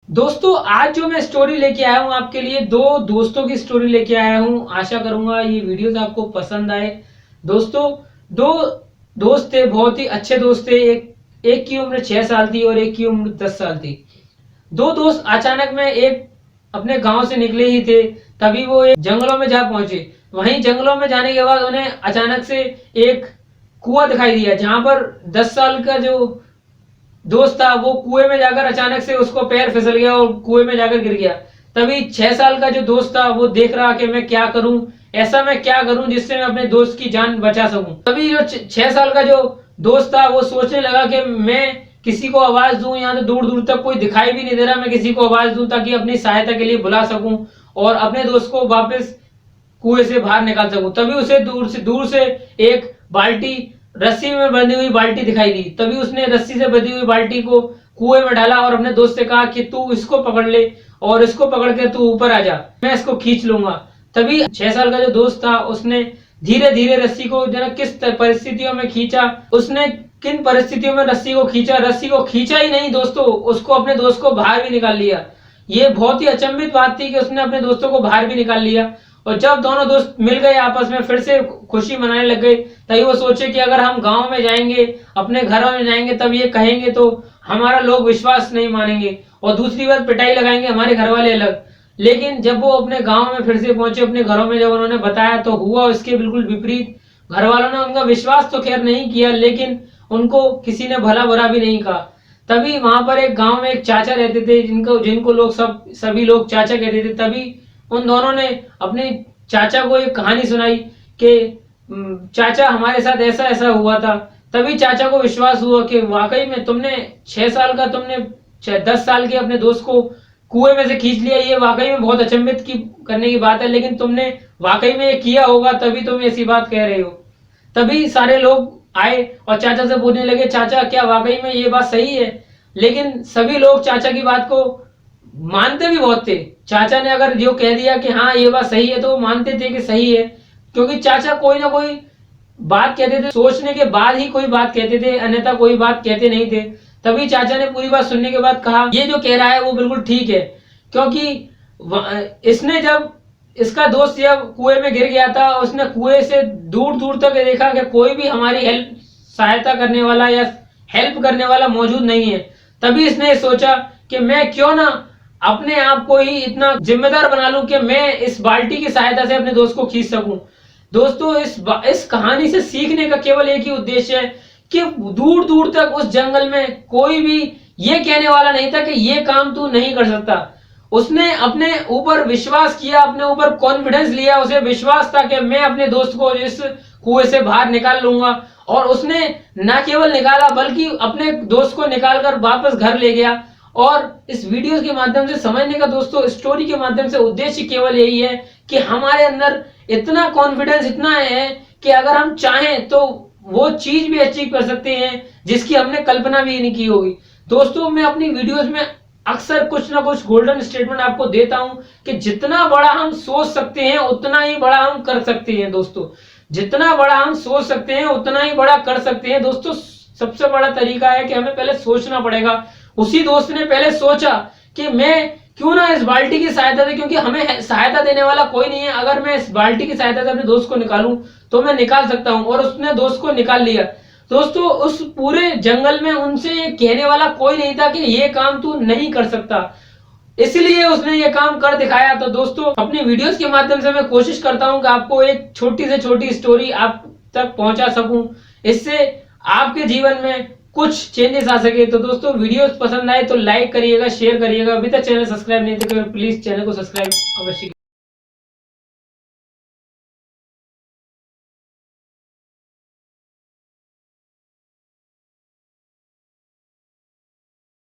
दोस्तों आज जो मैं स्टोरी लेके आया हूँ आपके लिए, दो दोस्तों की स्टोरी लेके आया हूँ। आशा करूंगा ये वीडियोस आपको पसंद आए। दोस्तों, दो दोस्त थे, बहुत ही अच्छे दोस्त थे। एक की उम्र 6 साल थी और एक की उम्र 10 साल थी। दो दोस्त अचानक में एक अपने गांव से निकले ही थे, तभी वो एक जंगलों में जा पहुंचे। वहीं जंगलों में जाने के बाद उन्हें अचानक से एक कुआं दिखाई दिया, जहां पर 10 साल का जो दोस्त था वो कुएं में जाकर अचानक से उसको पैर फिसल गया और कुएं में जाकर गिर गया। तभी 6 साल का जो दोस्त था वो देख रहा कि मैं क्या करूं, ऐसा मैं क्या करूं जिससे मैं अपने दोस्त की जान बचा सकूं। तभी जो 6 साल का जो दोस्त था वो सोचने लगा कि मैं किसी को आवाज दूं, यहाँ तो दूर दूर तक कोई दिखाई भी नहीं दे रहा, मैं किसी को आवाज दूं ताकि अपनी सहायता के लिए बुला सकूं और अपने दोस्त को वापस कुएं से बाहर निकाल सकूं। तभी उसे दूर से एक बाल्टी, रस्सी में बंधी हुई बाल्टी दिखाई दी। तभी उसने रस्सी से बंधी हुई बाल्टी को कुएं में डाला और अपने दोस्त से कहा कि तू इसको पकड़ ले और इसको पकड़ के तू ऊपर आ जा, मैं इसको खींच लूंगा। तभी 6 साल का जो दोस्त था उसने धीरे धीरे रस्सी को किस परिस्थितियों में खींचा, उसने किन परिस्थितियों में रस्सी को खींचा, रस्सी को खींचा ही नहीं दोस्तों, उसको अपने दोस्त को बाहर भी निकाल लिया। ये बहुत ही अचंभित बात थी कि उसने अपने दोस्तों को बाहर भी निकाल लिया। और जब दोनों दोस्त मिल गए आपस में, फिर से खुशी मनाने लग गए। तभी वो सोचे कि अगर हम गांव में जाएंगे, अपने घरों में जाएंगे, तब ये कहेंगे तो हमारा लोग विश्वास नहीं मानेंगे और दूसरी बार पिटाई लगाएंगे हमारे घर वाले अलग। लेकिन जब वो अपने गांव में फिर से पहुंचे, अपने घरों में जब उन्होंने बताया तो हुआ उसके बिल्कुल विपरीत। घर वालों ने उनका विश्वास तो खैर नहीं किया, लेकिन उनको किसी ने भला बुरा भी नहीं कहा। तभी वहां पर एक गांव में एक चाचा रहते थे, जिनको लोग सभी लोग चाचा कहते थे। तभी उन दोनों ने अपने चाचा को एक कहानी सुनाई कि चाचा हमारे साथ ऐसा ऐसा हुआ था। तभी चाचा को विश्वास हुआ कि वाकई में तुमने 6 साल का, तुमने 10 साल के अपने दोस्त को कुएं में से खींच लिया, ये वाकई में बहुत अचंभित की करने की बात है, लेकिन तुमने वाकई में ये किया होगा तभी तुम ऐसी बात कह रहे हो। तभी सारे लोग आए और चाचा से पूछने लगे, चाचा क्या वाकई में ये बात सही है? लेकिन सभी लोग चाचा की बात को मानते भी बहुत थे। चाचा ने अगर जो कह दिया कि हाँ ये बात सही है तो वो मानते थे कि सही है, क्योंकि चाचा कोई ना कोई बात कहते थे, सोचने के बाद ही कोई बात कहते थे, अन्यथा कोई बात कहते नहीं थे। तभी चाचा ने पूरी बात सुनने के बाद कहा, ये जो कह रहा है वो बिल्कुल ठीक है, क्योंकि इसने जब इसका दोस्त जब कुएं में गिर गया था, उसने कुएं से दूर दूर तक देखा कि कोई भी हमारी सहायता करने वाला या हेल्प करने वाला मौजूद नहीं है। तभी इसने सोचा कि मैं क्यों ना अपने आप को ही इतना जिम्मेदार बना लूं कि मैं इस बाल्टी की सहायता से अपने दोस्त को खींच सकूं। दोस्तों, इस कहानी से सीखने का केवल एक ही उद्देश्य है कि दूर दूर तक उस जंगल में कोई भी ये कहने वाला नहीं था कि ये काम तू नहीं कर सकता। उसने अपने ऊपर विश्वास किया, अपने ऊपर कॉन्फिडेंस लिया, उसे विश्वास था कि मैं अपने दोस्त को इस कुएं से बाहर निकाल लूंगा। और उसने न केवल निकाला बल्कि अपने दोस्त को निकालकर वापस घर ले गया। और इस वीडियो के माध्यम से समझने का दोस्तों, स्टोरी के माध्यम से उद्देश्य केवल यही है कि हमारे अंदर इतना कॉन्फिडेंस इतना है कि अगर हम चाहें तो वो चीज भी अचीव कर सकते हैं जिसकी हमने कल्पना भी नहीं की होगी। दोस्तों, मैं अपनी वीडियोस में अक्सर कुछ ना कुछ गोल्डन स्टेटमेंट आपको देता हूं कि जितना बड़ा हम सोच सकते हैं उतना ही बड़ा हम कर सकते हैं। दोस्तों, जितना बड़ा हम सोच सकते हैं उतना ही बड़ा कर सकते हैं। दोस्तों, सबसे बड़ा तरीका है कि हमें पहले सोचना पड़ेगा। उसी दोस्त ने पहले सोचा कि मैं क्यों ना इस बाल्टी की सहायता से, क्योंकि हमें सहायता देने वाला कोई नहीं है, अगर मैं इस बाल्टी की सहायता से अपने दोस्त को निकालूं तो मैं निकाल सकता हूं। और उसने दोस्त को निकाल लिया। दोस्तों, उस पूरे जंगल में उनसे ये कहने वाला कोई नहीं था कि ये काम तू नहीं कर सकता, इसलिए उसने ये काम कर दिखाया। तो दोस्तों, अपनी वीडियोस के माध्यम से मैं कोशिश करता हूं कि आपको एक छोटी से छोटी स्टोरी आप तक पहुंचा सकूं, इससे आपके जीवन में कुछ चेंजेस आ सके। तो दोस्तों, वीडियोस पसंद आए तो लाइक करिएगा, शेयर करिएगा। अभी तक चैनल सब्सक्राइब नहीं किया तो प्लीज चैनल को सब्सक्राइब अवश्य